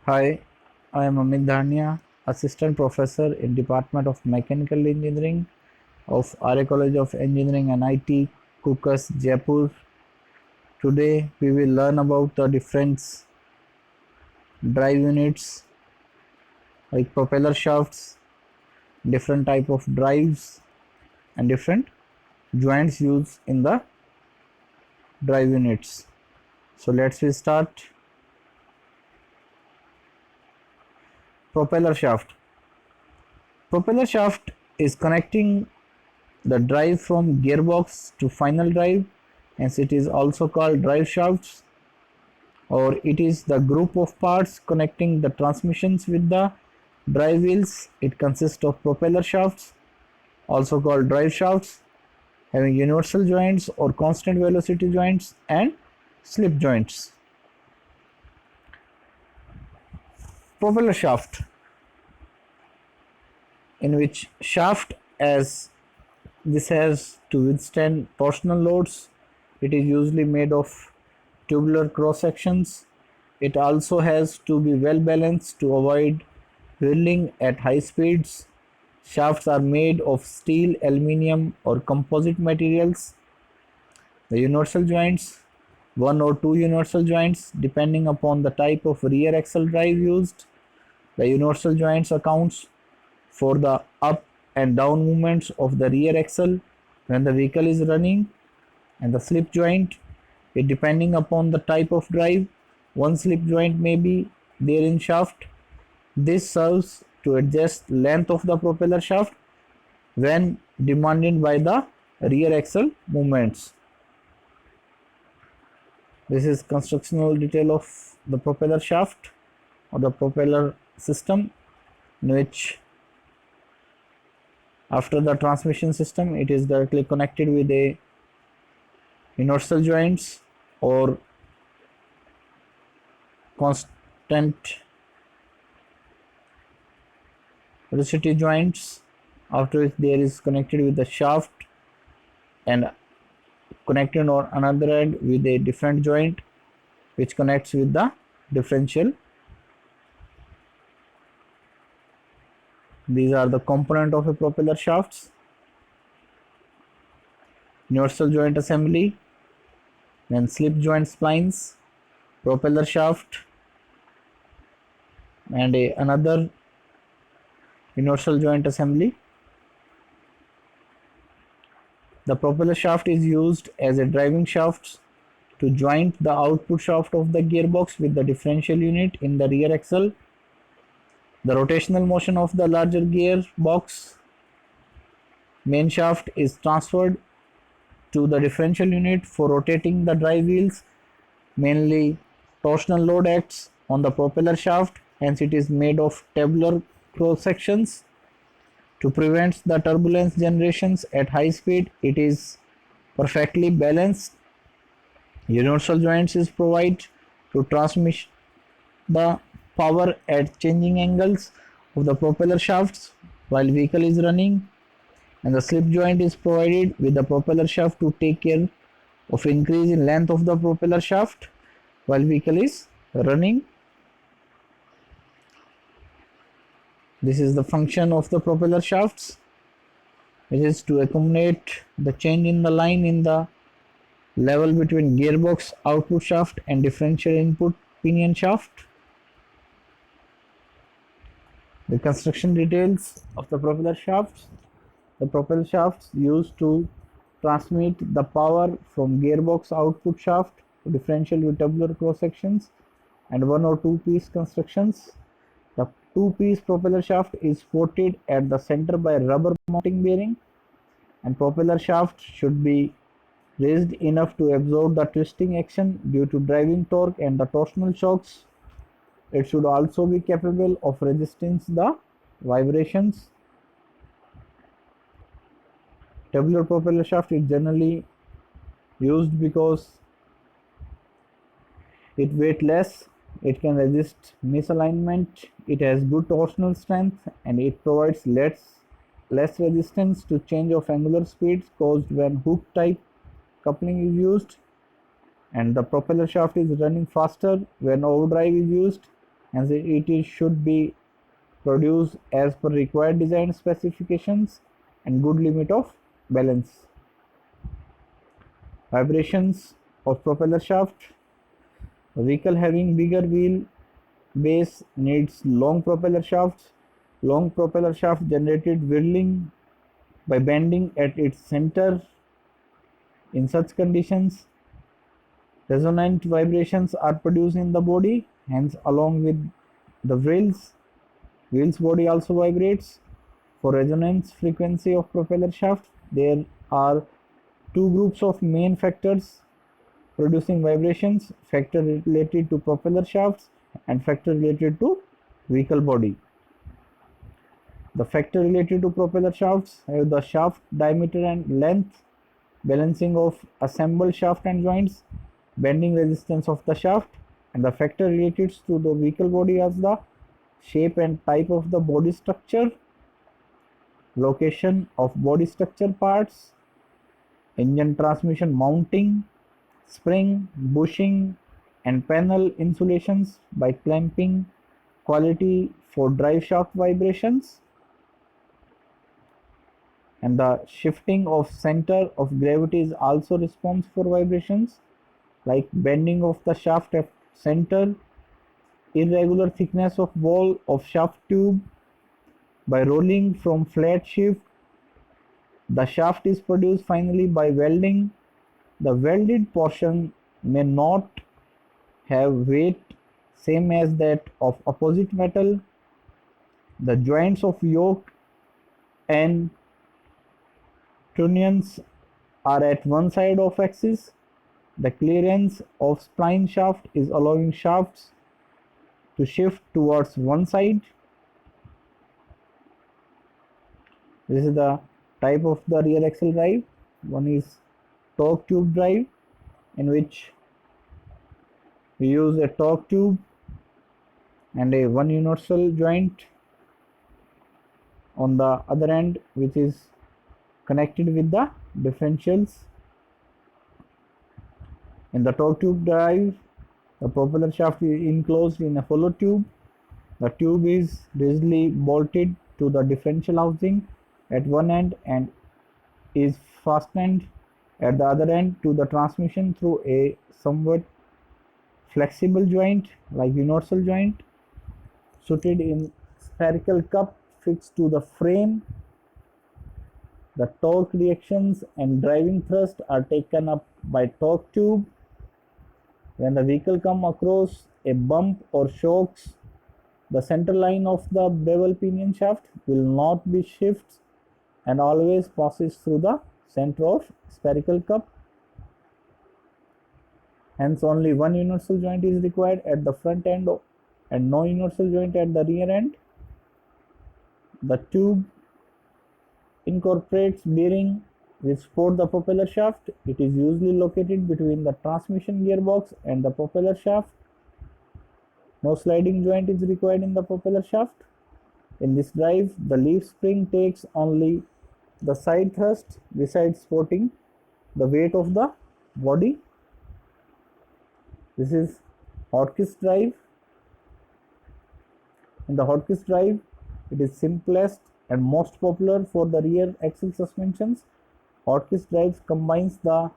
Hi, I am Amit Dhania, Assistant Professor in Department of Mechanical Engineering of Arya College of Engineering and IT, Kukas, Jaipur. Today we will learn about the different drive units like propeller shafts, different type of drives and different joints used in the drive units. So let's we start. Propeller shaft. Propeller shaft is connecting the drive from gearbox to final drive, hence it is also called drive shafts, or it is the group of parts connecting the transmissions with the drive wheels. It consists of propeller shafts, also called drive shafts, having universal joints or constant velocity joints and slip joints. Propeller shaft, in which shaft, as this has to withstand torsional loads, it is usually made of tubular cross sections. It also has to be well balanced to avoid whirling at high speeds. Shafts are made of steel, aluminium, or composite materials. The universal joints, one or two universal joints depending upon the type of rear axle drive used. The universal joints accounts for the up and down movements of the rear axle when the vehicle is running, and the slip joint, it depending upon the type of drive, one slip joint may be there in shaft. This serves to adjust length of the propeller shaft when demanded by the rear axle movements. This is constructional detail of the propeller shaft or the propeller system, in which after the transmission system it is directly connected with a universal joints or constant velocity joints, after which there is connected with the shaft and connected on another end with a different joint which connects with the differential. These are the component of a propeller shafts: universal joint assembly, then slip joint splines, propeller shaft, and another universal joint assembly. The propeller shaft is used as a driving shaft to joint the output shaft of the gearbox with the differential unit in the rear axle. The rotational motion of the larger gearbox main shaft is transferred to the differential unit for rotating the drive wheels. Mainly torsional load acts on the propeller shaft, hence it is made of tabular cross sections. To prevent the turbulence generations at high speed, it is perfectly balanced. Universal joints is provided to transmit the power at changing angles of the propeller shafts while vehicle is running, and the slip joint is provided with the propeller shaft to take care of increase in length of the propeller shaft while vehicle is running. This is the function of the propeller shafts, which is to accommodate the change in the line in the level between gearbox output shaft and differential input pinion shaft. The construction details of the propeller shafts. The propeller shafts used to transmit the power from gearbox output shaft to differential with tubular cross sections and one or two piece constructions. The two-piece propeller shaft is supported at the center by a rubber mounting bearing, and propeller shaft should be raised enough to absorb the twisting action due to driving torque and the torsional shocks. It should also be capable of resisting the vibrations. Tubular propeller shaft is generally used because it weighs less, it can resist misalignment, it has good torsional strength, and it provides less resistance to change of angular speeds caused when hook type coupling is used, and the propeller shaft is running faster when overdrive is used. and should be produced as per required design specifications and good limit of balance. Vibrations of propeller shaft. A vehicle having bigger wheel base needs long propeller shafts. Long propeller shaft generated whirling by bending at its center. In such conditions, resonant vibrations are produced in the body, hence along with the wheel's body also vibrates. For resonance frequency of propeller shaft, there are two groups of main factors producing vibrations: factor related to propeller shafts and factor related to vehicle body. The factor related to propeller shafts have the shaft diameter and length, balancing of assembled shaft and joints, bending resistance of the shaft, and the factor related to the vehicle body as the shape and type of the body structure, location of body structure parts, engine transmission mounting, spring, bushing, and panel insulations by clamping, quality for drive shaft vibrations, and the shifting of center of gravity is also response for vibrations like bending of the shaft at center, irregular thickness of wall of shaft tube. By rolling from flat shift, the shaft is produced finally by welding. The welded portion may not have weight same as that of opposite metal. The joints of yoke and trunnions are at one side of axis. The clearance of spline shaft is allowing shafts to shift towards one side. This is the type of the rear axle drive. One is torque tube drive, in which we use a torque tube and a one universal joint on the other end, which is connected with the differentials. In the torque tube drive, the propeller shaft is enclosed in a hollow tube. The tube is rigidly bolted to the differential housing at one end and is fastened at the other end to the transmission through a somewhat flexible joint like universal joint suited in spherical cup fixed to the frame. The torque reactions and driving thrust are taken up by torque tube. When the vehicle comes across a bump or shocks, the center line of the bevel pinion shaft will not be shifted and always passes through the center of spherical cup. Hence, only one universal joint is required at the front end and no universal joint at the rear end. The tube incorporates bearing which support the propeller shaft. It is usually located between the transmission gearbox and the propeller shaft. No sliding joint is required in the propeller shaft. In this drive, the leaf spring takes only the side thrust besides supporting the weight of the body. This is Hotchkiss drive. In the Hotchkiss drive, it is simplest and most popular for the rear axle suspensions. Hotchkiss drive combines the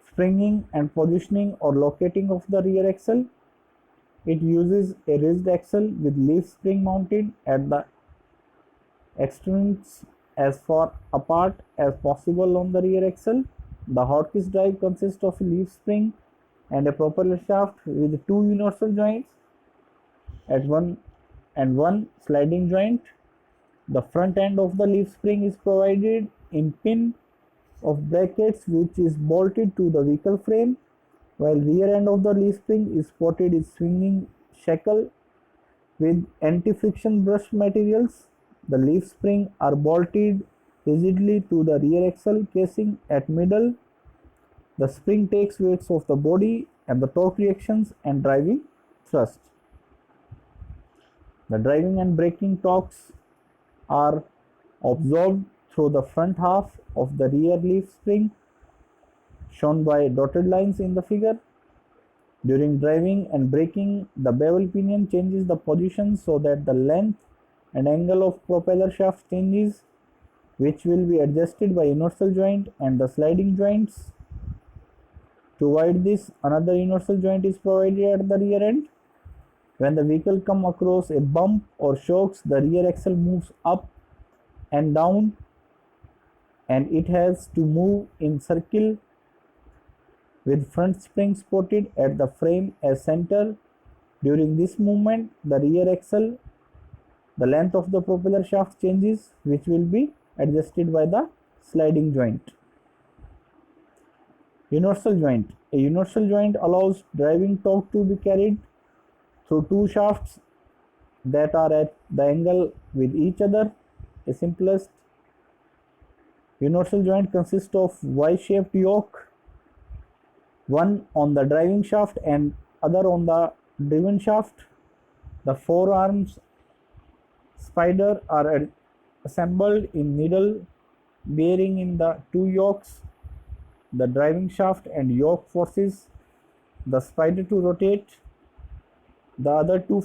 springing and positioning or locating of the rear axle. It uses a rigid axle with leaf spring mounted at the extremes as far apart as possible on the rear axle. The Hotchkiss drive consists of a leaf spring and a propeller shaft with two universal joints at one and one sliding joint. The front end of the leaf spring is provided in pin of brackets which is bolted to the vehicle frame, while rear end of the leaf spring is supported in swinging shackle with anti-friction brush materials. The leaf spring are bolted rigidly to the rear axle casing at middle. The spring takes weights of the body and the torque reactions and driving thrust. The driving and braking torques are absorbed through the front half of the rear leaf spring, shown by dotted lines in the figure. During driving and braking, the bevel pinion changes the position so that the length and angle of propeller shaft changes, which will be adjusted by universal joint and the sliding joints. To avoid this, another universal joint is provided at the rear end. When the vehicle comes across a bump or shocks, the rear axle moves up and down, and it has to move in circle with front spring supported at the frame as center. During this movement, the rear axle, the length of the propeller shaft changes, which will be adjusted by the sliding joint. Universal joint. A universal joint allows driving torque to be carried through two shafts that are at the angle with each other. A simplest universal joint consists of Y-shaped yoke, one on the driving shaft and other on the driven shaft. The forearms spider are assembled in needle bearing in the two yokes. The driving shaft and yoke forces the spider to rotate. The other two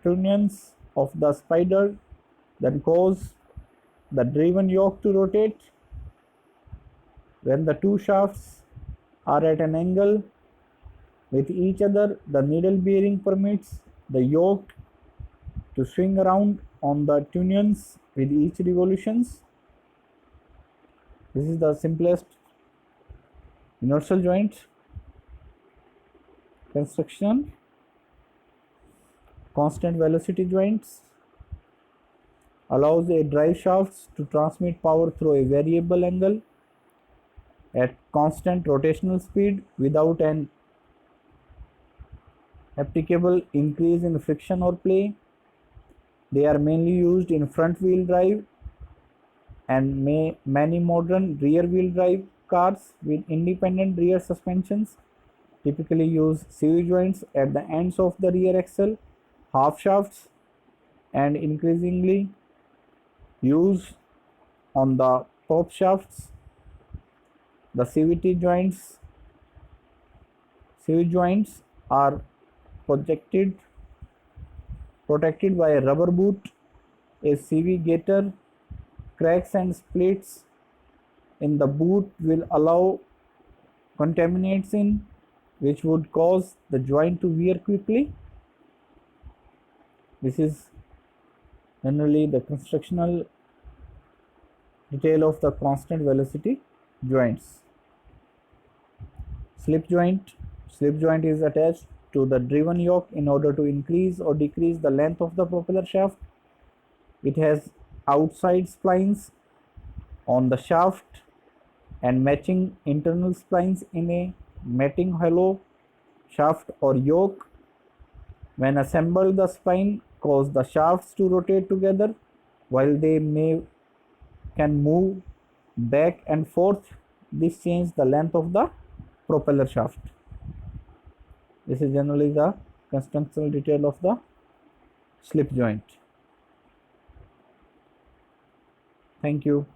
trunnions of the spider then cause the driven yoke to rotate. When the two shafts are at an angle with each other, the needle bearing permits the yoke to swing around on the trunnions with each revolutions. This is the simplest universal joint construction. Constant velocity joints allows a drive shafts to transmit power through a variable angle at constant rotational speed without an applicable increase in friction or play. They are mainly used in front wheel drive and many modern rear wheel drive cars with independent rear suspensions typically use CV joints at the ends of the rear axle, half shafts, and increasingly use on the top shafts. The CV joints are protected by a rubber boot. A CV gator cracks and splits in the boot will allow contamination which would cause the joint to wear quickly. This is generally the constructional detail of the constant velocity joints. Slip joint. Slip joint is attached to the driven yoke in order to increase or decrease the length of the propeller shaft. It has outside splines on the shaft and matching internal splines in a matting hollow shaft or yoke. When assembled, the spline cause the shafts to rotate together while they can move back and forth. This changes the length of the propeller shaft. This is generally the constructional detail of the slip joint. Thank you.